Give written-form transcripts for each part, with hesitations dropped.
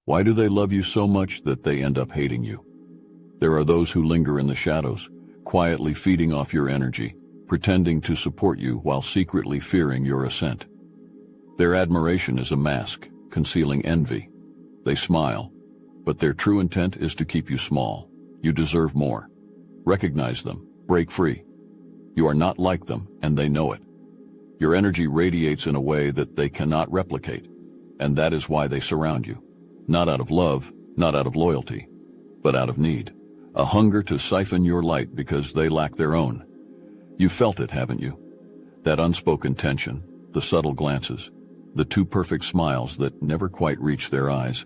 Why do they love you so much that they end up hating you? There are those who linger in the shadows, quietly feeding off your energy, pretending to support you while secretly fearing your ascent. Their admiration is a mask, concealing envy. They smile, but their true intent is to keep you small. You deserve more. Recognize them, break free. You are not like them, and they know it. Your energy radiates in a way that they cannot replicate, and that is why they surround you. Not out of love, not out of loyalty, but out of need. A hunger to siphon your light because they lack their own. You've felt it, haven't you? That unspoken tension, the subtle glances, the too perfect smiles that never quite reach their eyes.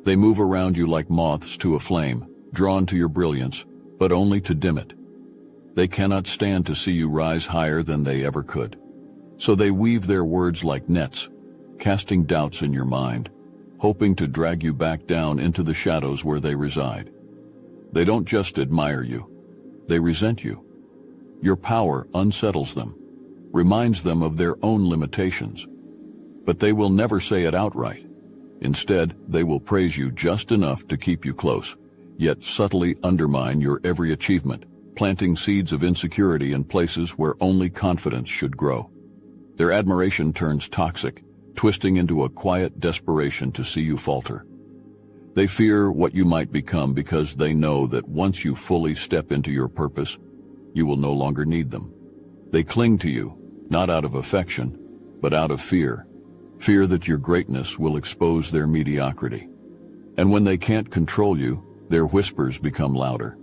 They move around you like moths to a flame, drawn to your brilliance, but only to dim it. They cannot stand to see you rise higher than they ever could. So they weave their words like nets, casting doubts in your mind, hoping to drag you back down into the shadows where they reside. They don't just admire you, they resent you. Your power unsettles them, reminds them of their own limitations. But they will never say it outright. Instead, they will praise you just enough to keep you close, yet subtly undermine your every achievement, planting seeds of insecurity in places where only confidence should grow. Their admiration turns toxic, twisting into a quiet desperation to see you falter. They fear what you might become because they know that once you fully step into your purpose, you will no longer need them. They cling to you, not out of affection, but out of fear. Fear that your greatness will expose their mediocrity. And when they can't control you, their whispers become louder.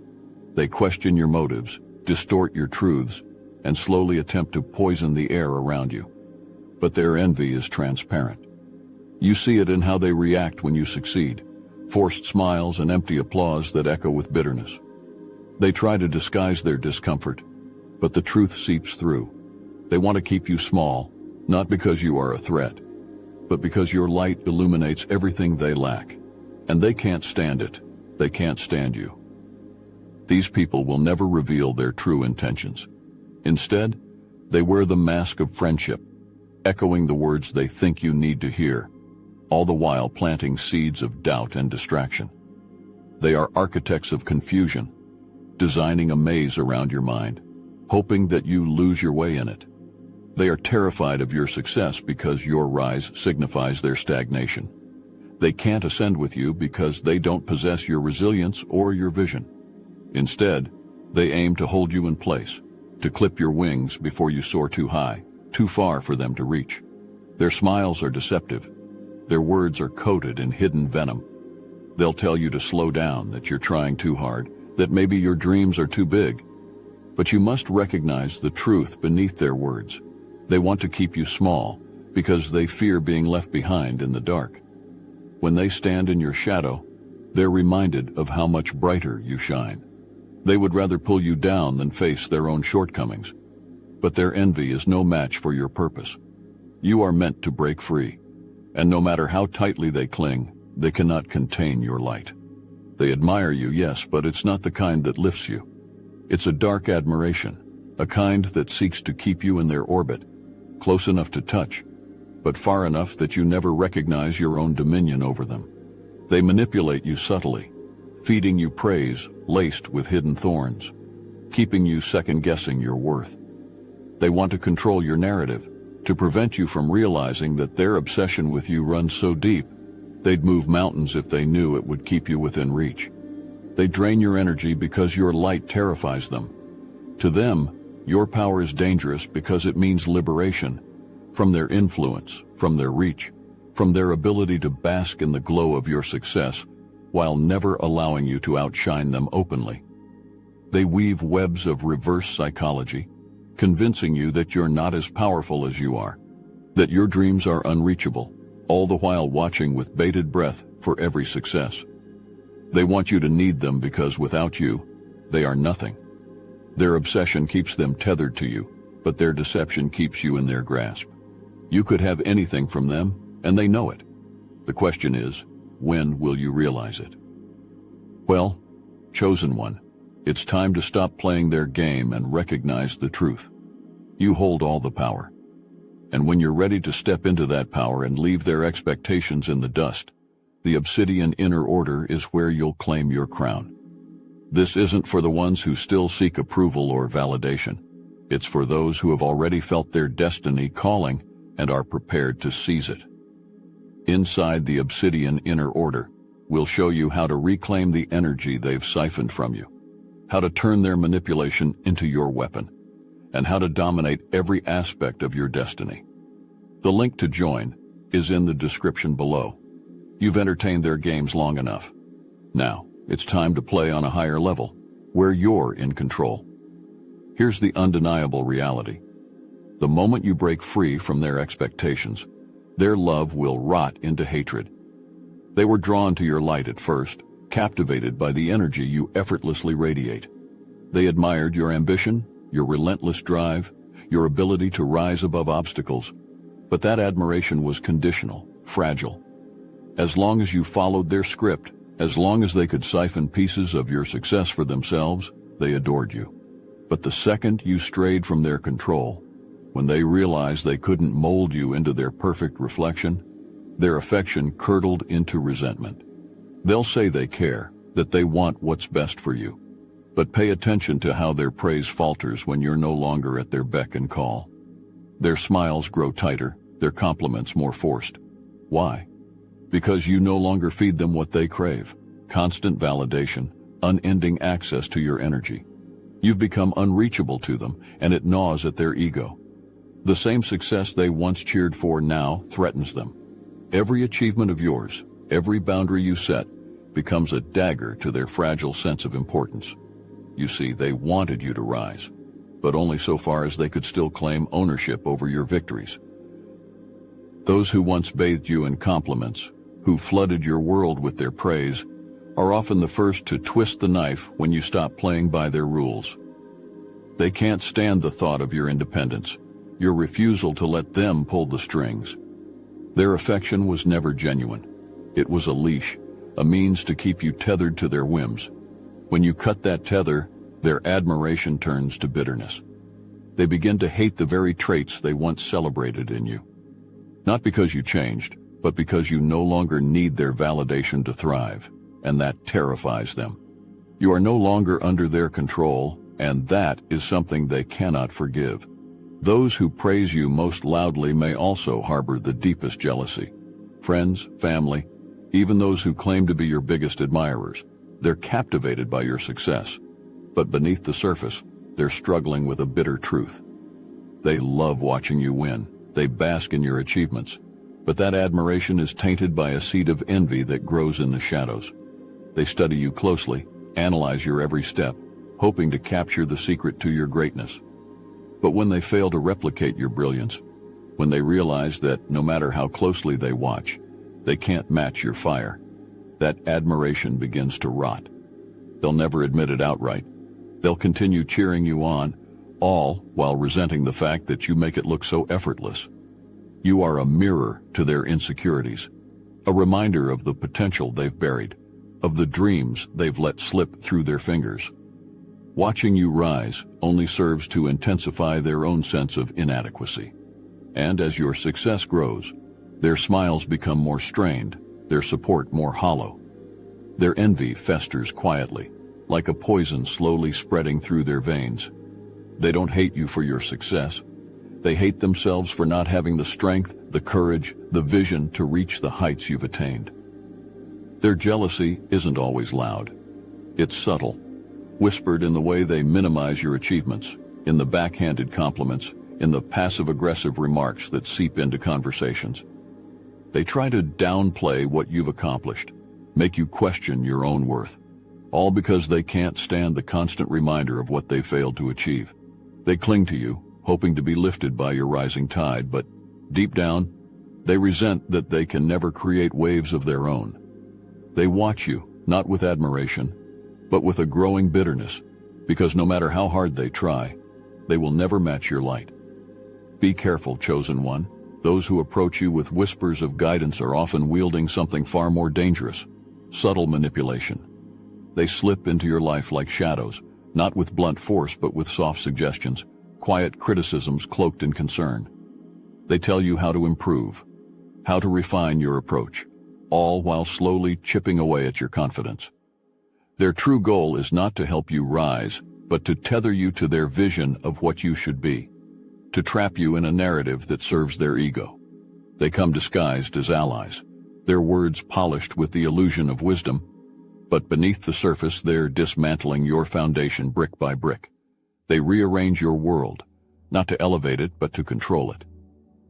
They question your motives, distort your truths, and slowly attempt to poison the air around you. But their envy is transparent. You see it in how they react when you succeed, forced smiles and empty applause that echo with bitterness. They try to disguise their discomfort, but the truth seeps through. They want to keep you small, not because you are a threat, but because your light illuminates everything they lack. And they can't stand it. They can't stand you. These people will never reveal their true intentions. Instead, they wear the mask of friendship, echoing the words they think you need to hear, all the while planting seeds of doubt and distraction. They are architects of confusion, designing a maze around your mind, hoping that you lose your way in it. They are terrified of your success because your rise signifies their stagnation. They can't ascend with you because they don't possess your resilience or your vision. Instead, they aim to hold you in place, to clip your wings before you soar too high, too far for them to reach. Their smiles are deceptive. Their words are coated in hidden venom. They'll tell you to slow down, that you're trying too hard, that maybe your dreams are too big. But you must recognize the truth beneath their words. They want to keep you small because they fear being left behind in the dark. When they stand in your shadow, they're reminded of how much brighter you shine. They would rather pull you down than face their own shortcomings. But their envy is no match for your purpose. You are meant to break free, and no matter how tightly they cling, they cannot contain your light. They admire you, yes, but it's not the kind that lifts you. It's a dark admiration, a kind that seeks to keep you in their orbit, close enough to touch, but far enough that you never recognize your own dominion over them. They manipulate you subtly, feeding you praise laced with hidden thorns, keeping you second-guessing your worth. They want to control your narrative, to prevent you from realizing that their obsession with you runs so deep, they'd move mountains if they knew it would keep you within reach. They drain your energy because your light terrifies them. To them, your power is dangerous because it means liberation from their influence, from their reach, from their ability to bask in the glow of your success while never allowing you to outshine them openly. They weave webs of reverse psychology, convincing you that you're not as powerful as you are, that your dreams are unreachable, all the while watching with bated breath for every success. They want you to need them because without you, they are nothing. Their obsession keeps them tethered to you, but their deception keeps you in their grasp. You could have anything from them, and they know it. The question is, when will you realize it? Well, chosen one, it's time to stop playing their game and recognize the truth. You hold all the power. And when you're ready to step into that power and leave their expectations in the dust, The obsidian inner order is where you'll claim your crown. This isn't for the ones who still seek approval or validation. It's for those who have already felt their destiny calling and are prepared to seize it. Inside the obsidian inner order, we'll show you how to reclaim the energy they've siphoned from you, how to turn their manipulation into your weapon, and how to dominate every aspect of your destiny. The link to join is in the description below. You've entertained their games long enough. Now, it's time to play on a higher level, where you're in control. Here's the undeniable reality. The moment you break free from their expectations, their love will rot into hatred. They were drawn to your light at first, captivated by the energy you effortlessly radiate. They admired your ambition, your relentless drive, your ability to rise above obstacles. But that admiration was conditional, fragile. As long as you followed their script, as long as they could siphon pieces of your success for themselves, they adored you. But the second you strayed from their control, when they realized they couldn't mold you into their perfect reflection, their affection curdled into resentment. They'll say they care, that they want what's best for you. But pay attention to how their praise falters when you're no longer at their beck and call. Their smiles grow tighter, their compliments more forced. Why? Because you no longer feed them what they crave: constant validation, unending access to your energy. You've become unreachable to them, and it gnaws at their ego. The same success they once cheered for now threatens them. Every achievement of yours, every boundary you set, becomes a dagger to their fragile sense of importance. You see, they wanted you to rise, but only so far as they could still claim ownership over your victories. Those who once bathed you in compliments, who flooded your world with their praise, are often the first to twist the knife when you stop playing by their rules. They can't stand the thought of your independence, your refusal to let them pull the strings. Their affection was never genuine. It was a leash, a means to keep you tethered to their whims. When you cut that tether, their admiration turns to bitterness. They begin to hate the very traits they once celebrated in you. Not because you changed, but because you no longer need their validation to thrive, and that terrifies them. You are no longer under their control, and that is something they cannot forgive. Those who praise you most loudly may also harbor the deepest jealousy. Friends, family, even those who claim to be your biggest admirers, they're captivated by your success. But beneath the surface, they're struggling with a bitter truth. They love watching you win. They bask in your achievements. But that admiration is tainted by a seed of envy that grows in the shadows. They study you closely, analyze your every step, hoping to capture the secret to your greatness. But when they fail to replicate your brilliance, when they realize that no matter how closely they watch, they can't match your fire, that admiration begins to rot. They'll never admit it outright. They'll continue cheering you on, all while resenting the fact that you make it look so effortless. You are a mirror to their insecurities, a reminder of the potential they've buried, of the dreams they've let slip through their fingers. Watching you rise only serves to intensify their own sense of inadequacy. And as your success grows, their smiles become more strained, their support more hollow. Their envy festers quietly, like a poison slowly spreading through their veins. They don't hate you for your success. They hate themselves for not having the strength, the courage, the vision to reach the heights you've attained. Their jealousy isn't always loud. It's subtle, whispered in the way they minimize your achievements, in the backhanded compliments, in the passive-aggressive remarks that seep into conversations. They try to downplay what you've accomplished, make you question your own worth, all because they can't stand the constant reminder of what they failed to achieve. They cling to you, hoping to be lifted by your rising tide, but deep down, they resent that they can never create waves of their own. They watch you, not with admiration, but with a growing bitterness, because no matter how hard they try, they will never match your light. Be careful, chosen one. Those who approach you with whispers of guidance are often wielding something far more dangerous: subtle manipulation. They slip into your life like shadows, not with blunt force but with soft suggestions, quiet criticisms cloaked in concern. They tell you how to improve, how to refine your approach, all while slowly chipping away at your confidence. Their true goal is not to help you rise, but to tether you to their vision of what you should be, to trap you in a narrative that serves their ego. They come disguised as allies, their words polished with the illusion of wisdom, but beneath the surface they're dismantling your foundation brick by brick. They rearrange your world, not to elevate it but to control it.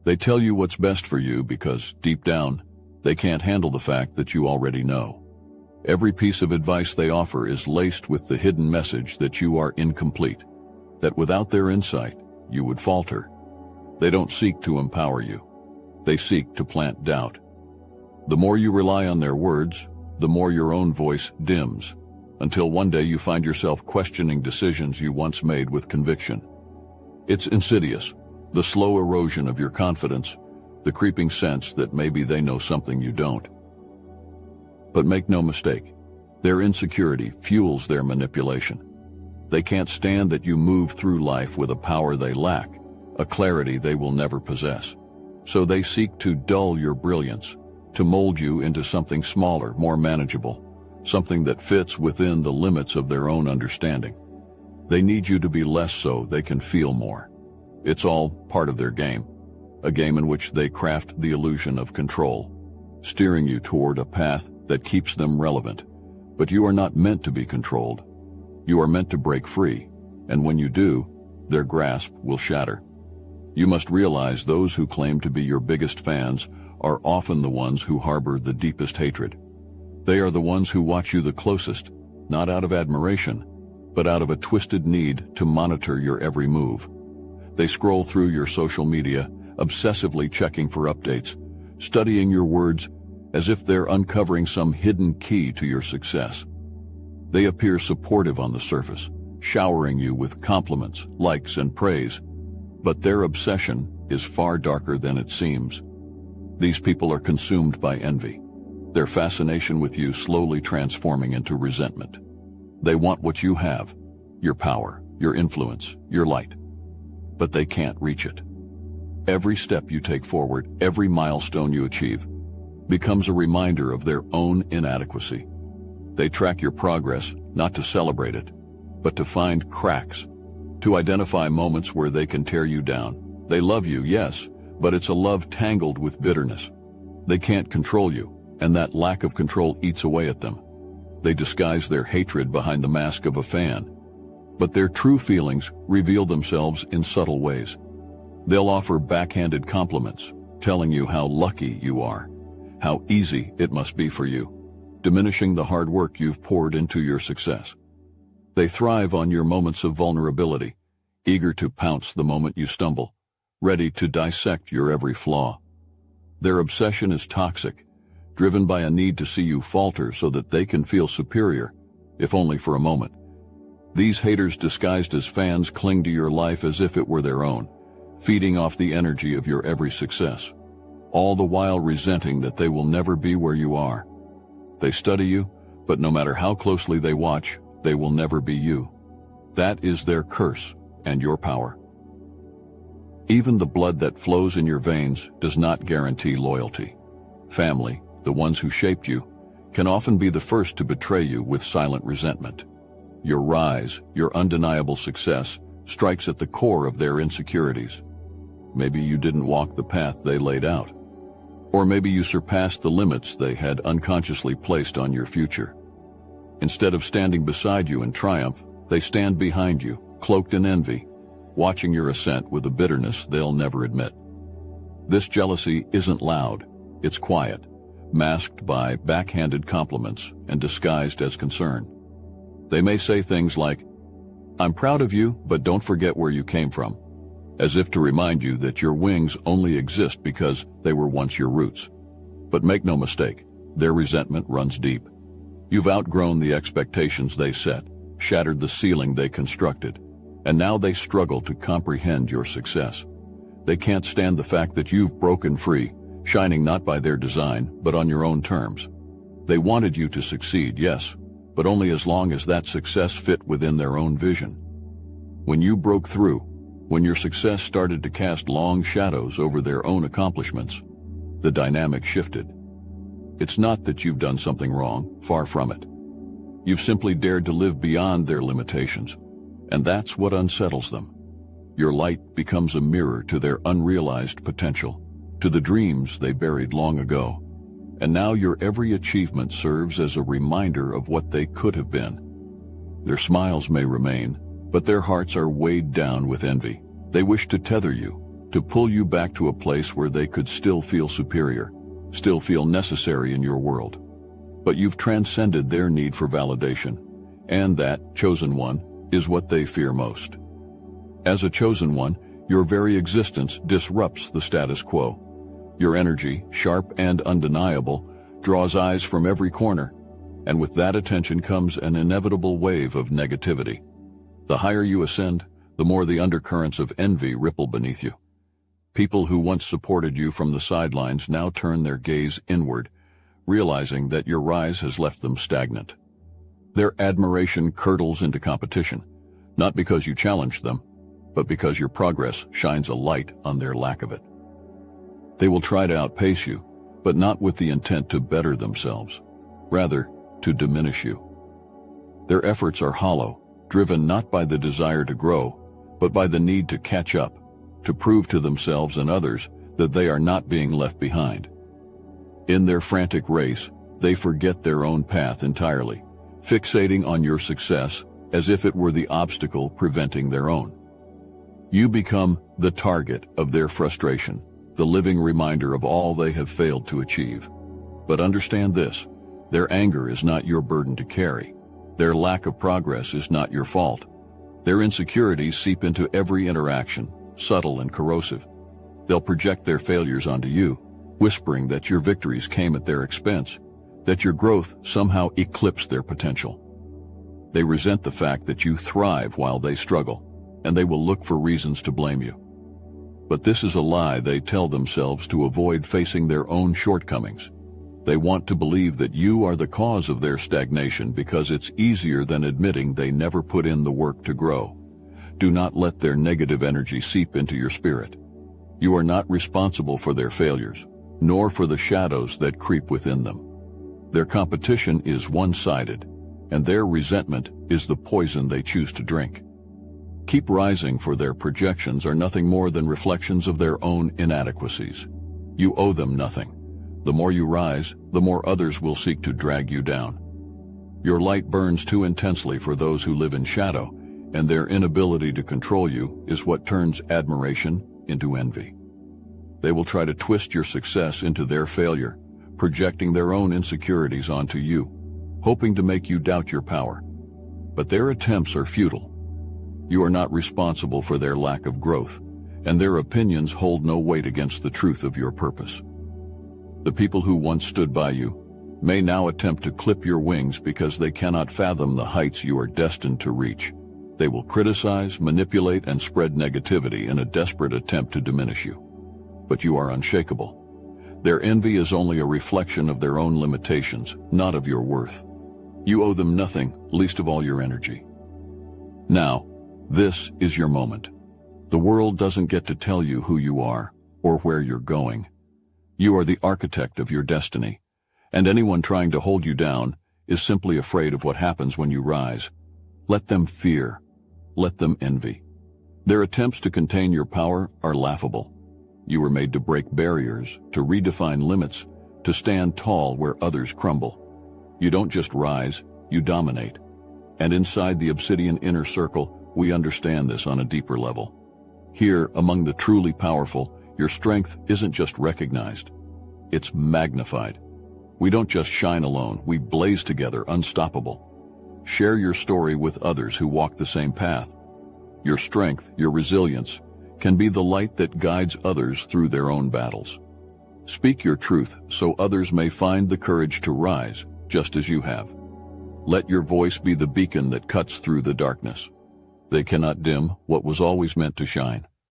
They tell you what's best for you because, deep down, they can't handle the fact that you already know. Every piece of advice they offer is laced with the hidden message that you are incomplete, that without their insight, you would falter. They don't seek to empower you. They seek to plant doubt. The more you rely on their words, the more your own voice dims, until one day you find yourself questioning decisions you once made with conviction. It's insidious, the slow erosion of your confidence, the creeping sense that maybe they know something you don't. But make no mistake, their insecurity fuels their manipulation. They can't stand that you move through life with a power they lack, a clarity they will never possess. So they seek to dull your brilliance, to mold you into something smaller, more manageable, something that fits within the limits of their own understanding. They need you to be less so they can feel more. It's all part of their game, a game in which they craft the illusion of control, steering you toward a path that keeps them relevant. But you are not meant to be controlled. You are meant to break free, and when you do, their grasp will shatter. You must realize those who claim to be your biggest fans are often the ones who harbor the deepest hatred. They are the ones who watch you the closest, not out of admiration, but out of a twisted need to monitor your every move. They scroll through your social media, obsessively checking for updates, studying your words as if they're uncovering some hidden key to your success. They appear supportive on the surface, showering you with compliments, likes, and praise, but their obsession is far darker than it seems. These people are consumed by envy, their fascination with you slowly transforming into resentment. They want what you have, your power, your influence, your light, but they can't reach it. Every step you take forward, every milestone you achieve, becomes a reminder of their own inadequacy. They track your progress not to celebrate it, but to find cracks, to identify moments where they can tear you down. They love you, yes, but it's a love tangled with bitterness. They can't control you, and that lack of control eats away at them. They disguise their hatred behind the mask of a fan, but their true feelings reveal themselves in subtle ways. They'll offer backhanded compliments, telling you how lucky you are, how easy it must be for you, diminishing the hard work you've poured into your success. They thrive on your moments of vulnerability, eager to pounce the moment you stumble, ready to dissect your every flaw. Their obsession is toxic, driven by a need to see you falter so that they can feel superior, if only for a moment. These haters disguised as fans cling to your life as if it were their own, feeding off the energy of your every success, all the while resenting that they will never be where you are. They study you, but no matter how closely they watch, they will never be you. That is their curse and your power. Even the blood that flows in your veins does not guarantee loyalty. Family, the ones who shaped you, can often be the first to betray you with silent resentment. Your rise, your undeniable success, strikes at the core of their insecurities. Maybe you didn't walk the path they laid out. Or maybe you surpassed the limits they had unconsciously placed on your future. Instead of standing beside you in triumph, they stand behind you, cloaked in envy, watching your ascent with a bitterness they'll never admit. This jealousy isn't loud, it's quiet, masked by backhanded compliments and disguised as concern. They may say things like, "I'm proud of you, but don't forget where you came from," as if to remind you that your wings only exist because they were once your roots. But make no mistake, their resentment runs deep. You've outgrown the expectations they set, shattered the ceiling they constructed, and now they struggle to comprehend your success. They can't stand the fact that you've broken free, shining not by their design, but on your own terms. They wanted you to succeed, yes, but only as long as that success fit within their own vision. When you broke through, when your success started to cast long shadows over their own accomplishments, the dynamic shifted. It's not that you've done something wrong, far from it. You've simply dared to live beyond their limitations, and that's what unsettles them. Your light becomes a mirror to their unrealized potential, to the dreams they buried long ago, and now your every achievement serves as a reminder of what they could have been. Their smiles may remain, but their hearts are weighed down with envy. They wish to tether you, to pull you back to a place where they could still feel superior, still feel necessary in your world. But you've transcended their need for validation, and that, chosen one, is what they fear most. As a chosen one, your very existence disrupts the status quo. Your energy, sharp and undeniable, draws eyes from every corner, and with that attention comes an inevitable wave of negativity. The higher you ascend, the more the undercurrents of envy ripple beneath you. People who once supported you from the sidelines now turn their gaze inward, realizing that your rise has left them stagnant. Their admiration curdles into competition, not because you challenged them, but because your progress shines a light on their lack of it. They will try to outpace you, but not with the intent to better themselves, rather to diminish you. Their efforts are hollow, driven not by the desire to grow, but by the need to catch up, to prove to themselves and others that they are not being left behind. In their frantic race, they forget their own path entirely, fixating on your success as if it were the obstacle preventing their own. You become the target of their frustration, the living reminder of all they have failed to achieve. But understand this, their anger is not your burden to carry. Their lack of progress is not your fault. Their insecurities seep into every interaction, subtle and corrosive. They'll project their failures onto you, whispering that your victories came at their expense, that your growth somehow eclipsed their potential. They resent the fact that you thrive while they struggle, and they will look for reasons to blame you. But this is a lie they tell themselves to avoid facing their own shortcomings. They want to believe that you are the cause of their stagnation because it's easier than admitting they never put in the work to grow. Do not let their negative energy seep into your spirit. You are not responsible for their failures, nor for the shadows that creep within them. Their competition is one-sided, and their resentment is the poison they choose to drink. Keep rising, for their projections are nothing more than reflections of their own inadequacies. You owe them nothing. The more you rise, the more others will seek to drag you down. Your light burns too intensely for those who live in shadow, and their inability to control you is what turns admiration into envy. They will try to twist your success into their failure, projecting their own insecurities onto you, hoping to make you doubt your power. But their attempts are futile. You are not responsible for their lack of growth, and their opinions hold no weight against the truth of your purpose. The people who once stood by you may now attempt to clip your wings because they cannot fathom the heights you are destined to reach. They will criticize, manipulate, and spread negativity in a desperate attempt to diminish you. But you are unshakable. Their envy is only a reflection of their own limitations, not of your worth. You owe them nothing, least of all your energy. Now, this is your moment. The world doesn't get to tell you who you are or where you're going. You are the architect of your destiny, and anyone trying to hold you down is simply afraid of what happens when you rise. Let them fear. Let them envy. Their attempts to contain your power are laughable. You were made to break barriers, to redefine limits, to stand tall where others crumble. You don't just rise, you dominate. And inside the obsidian inner circle, we understand this on a deeper level. Here, among the truly powerful, your strength isn't just recognized, it's magnified. We don't just shine alone, we blaze together, unstoppable. Share your story with others who walk the same path. Your strength, your resilience, can be the light that guides others through their own battles. Speak your truth so others may find the courage to rise, just as you have. Let your voice be the beacon that cuts through the darkness. They cannot dim what was always meant to shine.